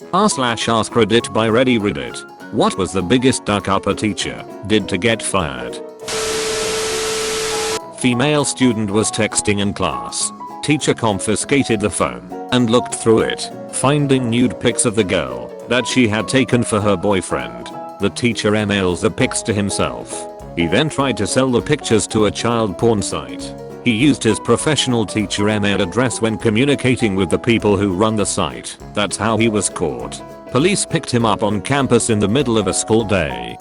/AskReddit by Reddit. What was the biggest duck up a teacher did to get fired? Female student was texting in class. Teacher confiscated the phone and looked through it, finding nude pics of the girl that she had taken for her boyfriend. The teacher emails the pics to himself. He then tried to sell the pictures to a child porn site. He used his professional teacher email address when communicating with the people who run the site. That's how he was caught. Police picked him up on campus in the middle of a school day.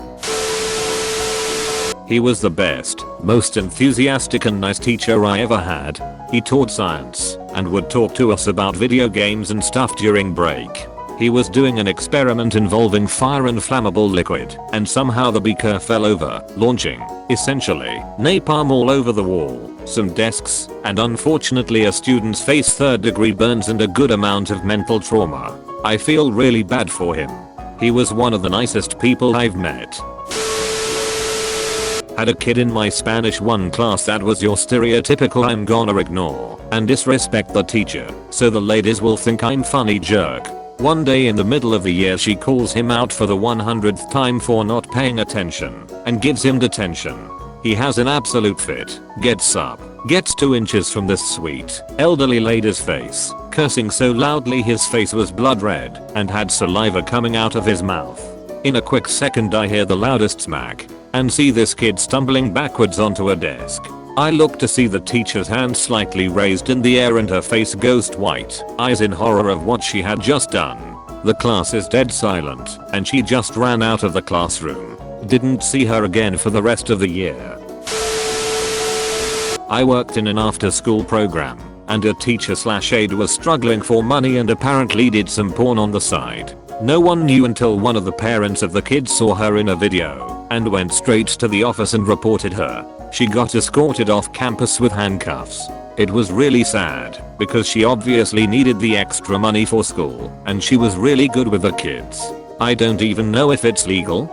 He was the best, most enthusiastic and nice teacher I ever had. He taught science and would talk to us about video games and stuff during break. He was doing an experiment involving fire and flammable liquid, and somehow the beaker fell over, launching, essentially, napalm all over the wall, some desks, and unfortunately a student's face, 3rd-degree burns and a good amount of mental trauma. I feel really bad for him. He was one of the nicest people I've met. Had a kid in my Spanish 1 class that was your stereotypical I'm gonna ignore and disrespect the teacher so the ladies will think I'm funny jerk. One day in the middle of the year she calls him out for the 100th time for not paying attention and gives him detention. He has an absolute fit, gets 2 inches from this sweet, elderly lady's face, cursing so loudly his face was blood red and had saliva coming out of his mouth. In a quick second I hear the loudest smack and see this kid stumbling backwards onto a desk. I look to see the teacher's hand slightly raised in the air and her face ghost white, eyes in horror of what she had just done. The class is dead silent and she just ran out of the classroom. Didn't see her again for the rest of the year. I worked in an after-school program and a teacher/aide was struggling for money and apparently did some porn on the side. No one knew until one of the parents of the kids saw her in a video and went straight to the office and reported her. She got escorted off campus with handcuffs. It was really sad because she obviously needed the extra money for school and she was really good with the kids. I don't even know if it's legal.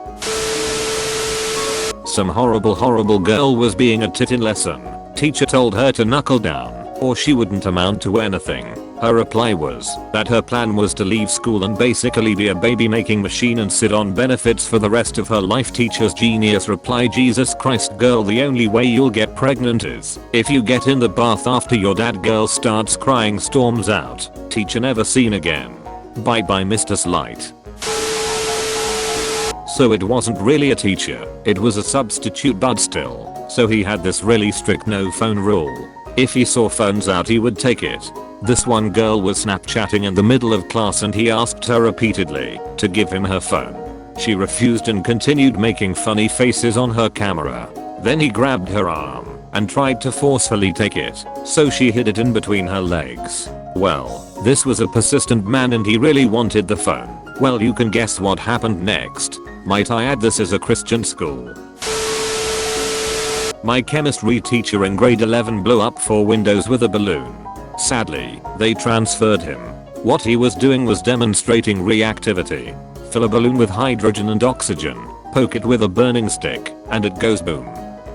Some horrible girl was being a tit in lesson. Teacher told her to knuckle down or she wouldn't amount to anything. Her reply was that her plan was to leave school and basically be a baby making machine and sit on benefits for the rest of her life. Teacher's genius reply: Jesus Christ girl, the only way you'll get pregnant is if you get in the bath after your dad. Girl starts crying, storms out. Teacher never seen again. Bye bye Mr. Slight. So it wasn't really a teacher, it was a substitute, but still. So he had this really strict no phone rule. If he saw phones out he would take it. This one girl was Snapchatting in the middle of class and he asked her repeatedly to give him her phone. She refused and continued making funny faces on her camera. Then he grabbed her arm and tried to forcefully take it, so she hid it in between her legs. Well, this was a persistent man and he really wanted the phone. Well, you can guess what happened next. Might I add, this is a Christian school. My chemistry teacher in grade 11 blew up 4 windows with a balloon. Sadly, they transferred him. What he was doing was demonstrating reactivity. Fill a balloon with hydrogen and oxygen, poke it with a burning stick, and it goes boom.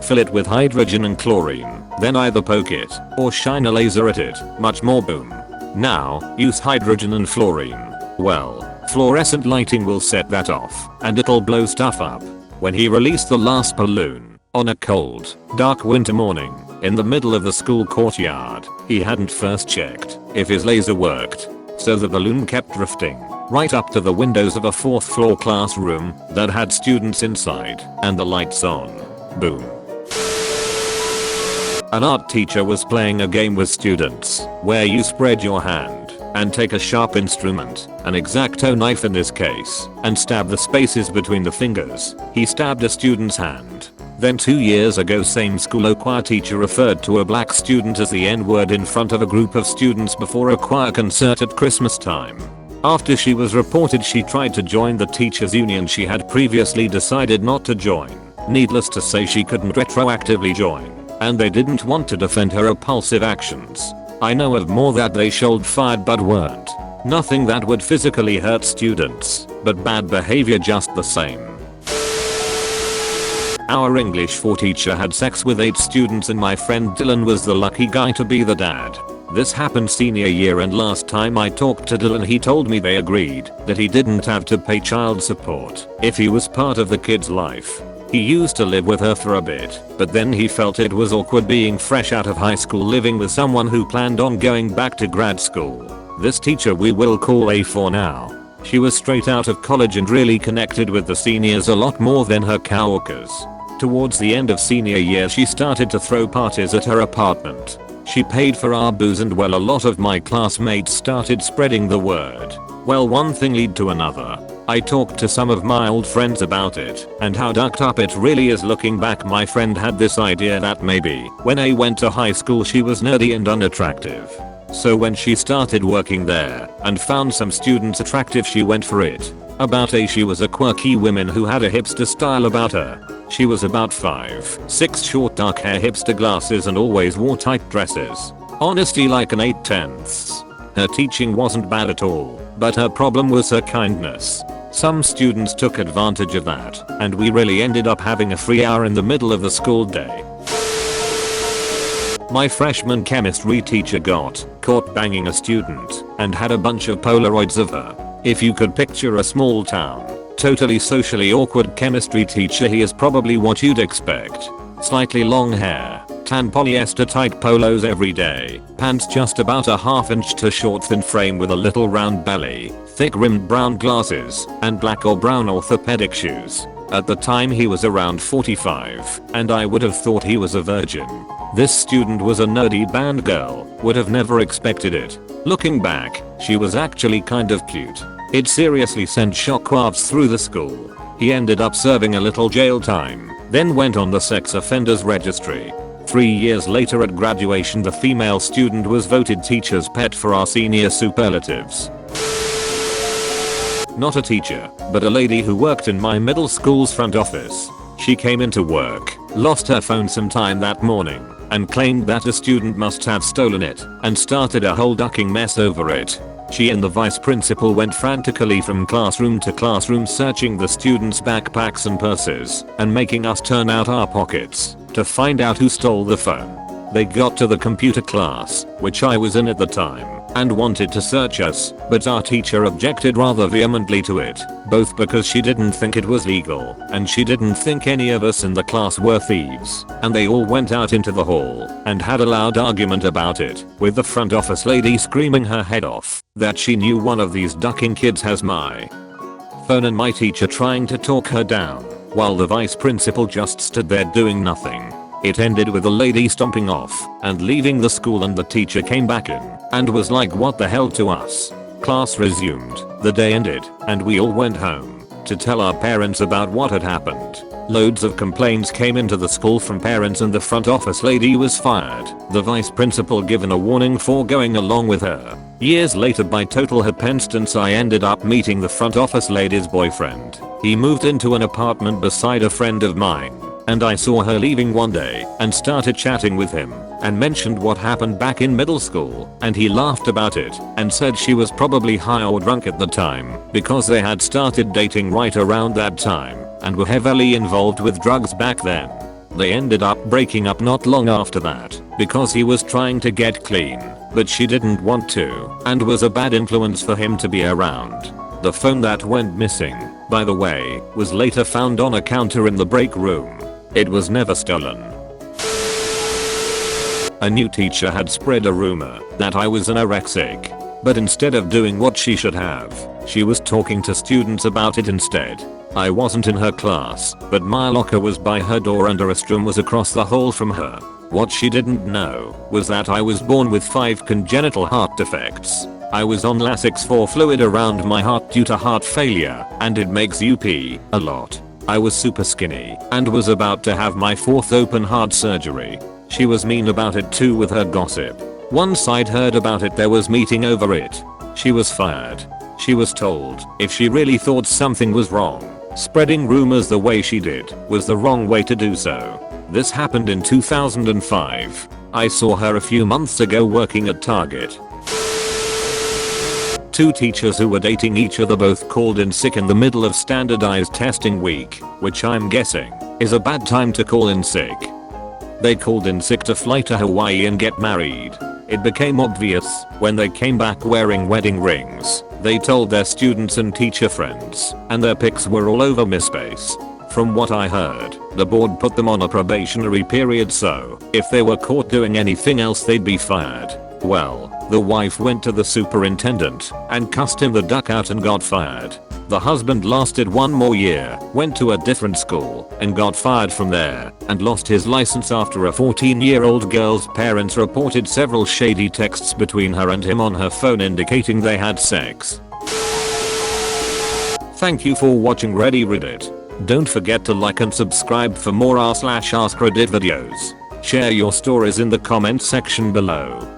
Fill it with hydrogen and chlorine, then either poke it or shine a laser at it, much more boom. Now, use hydrogen and fluorine. Well, fluorescent lighting will set that off, and it'll blow stuff up. When he released the last balloon, on a cold, dark winter morning, in the middle of the school courtyard, he hadn't first checked if his laser worked. So the balloon kept drifting right up to the windows of a 4th floor classroom that had students inside and the lights on. Boom. An art teacher was playing a game with students where you spread your hand and take a sharp instrument, an X-Acto knife in this case, and stab the spaces between the fingers. He stabbed a student's hand. Then 2 years ago, same school, a choir teacher referred to a black student as the N-word in front of a group of students before a choir concert at Christmas time. After she was reported, she tried to join the teachers union she had previously decided not to join. Needless to say, she couldn't retroactively join, and they didn't want to defend her repulsive actions. I know of more that they should fired but weren't. Nothing that would physically hurt students, but bad behavior just the same. Our English 4 teacher had sex with 8 students and my friend Dylan was the lucky guy to be the dad. This happened senior year, and last time I talked to Dylan he told me they agreed that he didn't have to pay child support if he was part of the kid's life. He used to live with her for a bit, but then he felt it was awkward being fresh out of high school living with someone who planned on going back to grad school. This teacher we will call A for now. She was straight out of college and really connected with the seniors a lot more than her coworkers. Towards the end of senior year she started to throw parties at her apartment. She paid for our booze, and well, a lot of my classmates started spreading the word. Well, one thing led to another. I talked to some of my old friends about it and how ducked up it really is. Looking back, my friend had this idea that maybe when I went to high school she was nerdy and unattractive. So when she started working there and found some students attractive, she went for it. About A, she was a quirky woman who had a hipster style about her. She was about 5'6", short dark hair, hipster glasses, and always wore tight dresses. Honestly, like an 8/10. Her teaching wasn't bad at all, but her problem was her kindness. Some students took advantage of that, and we really ended up having a free hour in the middle of the school day. My freshman chemistry teacher got caught banging a student and had a bunch of Polaroids of her. If you could picture a small town, totally socially awkward chemistry teacher, he is probably what you'd expect. Slightly long hair, tan polyester tight polos every day, pants just about a ½ inch too short, thin frame with a little round belly, thick rimmed brown glasses, and black or brown orthopedic shoes. At the time he was around 45, and I would have thought he was a virgin. This student was a nerdy band girl, would have never expected it. Looking back, she was actually kind of cute. It seriously sent shockwaves through the school. He ended up serving a little jail time, then went on the sex offenders registry. 3 years later at graduation, the female student was voted teacher's pet for our senior superlatives. Not a teacher, but a lady who worked in my middle school's front office. She came into work, lost her phone sometime that morning, and claimed that a student must have stolen it, and started a whole ducking mess over it. She and the vice principal went frantically from classroom to classroom searching the students' backpacks and purses, and making us turn out our pockets to find out who stole the phone. They got to the computer class, which I was in at the time, and wanted to search us, but our teacher objected rather vehemently to it, both because she didn't think it was legal, and she didn't think any of us in the class were thieves, and they all went out into the hall and had a loud argument about it, with the front office lady screaming her head off that she knew one of these ducking kids has my phone, and my teacher trying to talk her down, while the vice principal just stood there doing nothing. It ended with the lady stomping off and leaving the school, and the teacher came back in and was like, "What the hell?" to us. Class resumed, the day ended, and we all went home to tell our parents about what had happened. Loads of complaints came into the school from parents, and the front office lady was fired. The vice principal given a warning for going along with her. Years later, by total happenstance, I ended up meeting the front office lady's boyfriend. He moved into an apartment beside a friend of mine, and I saw her leaving one day and started chatting with him and mentioned what happened back in middle school, and he laughed about it and said she was probably high or drunk at the time because they had started dating right around that time and were heavily involved with drugs back then. They ended up breaking up not long after that because he was trying to get clean, but she didn't want to and was a bad influence for him to be around. The phone that went missing, by the way, was later found on a counter in the break room. It was never stolen. A new teacher had spread a rumor that I was anorexic, but instead of doing what she should have, she was talking to students about it instead. I wasn't in her class, but my locker was by her door and her restroom was across the hall from her. What she didn't know was that I was born with 5 congenital heart defects. I was on Lasix for fluid around my heart due to heart failure, and it makes you pee a lot. I was super skinny and was about to have my 4th open heart surgery. She was mean about it too with her gossip. Once I'd heard about it, there was meeting over it. She was fired. She was told if she really thought something was wrong, spreading rumors the way she did was the wrong way to do so. This happened in 2005. I saw her a few months ago working at Target. 2 teachers who were dating each other both called in sick in the middle of standardized testing week, which I'm guessing is a bad time to call in sick. They called in sick to fly to Hawaii and get married. It became obvious when they came back wearing wedding rings. They told their students and teacher friends, and their pics were all over MySpace. From what I heard, the board put them on a probationary period, so if they were caught doing anything else they'd be fired. Well, the wife went to the superintendent and cussed him the duck out and got fired. The husband lasted one more year, went to a different school, and got fired from there, and lost his license after a 14-year-old girl's parents reported several shady texts between her and him on her phone indicating they had sex. Thank you for watching Reddit. Don't forget to like and subscribe for more r/AskReddit videos. Share your stories in the comments section below.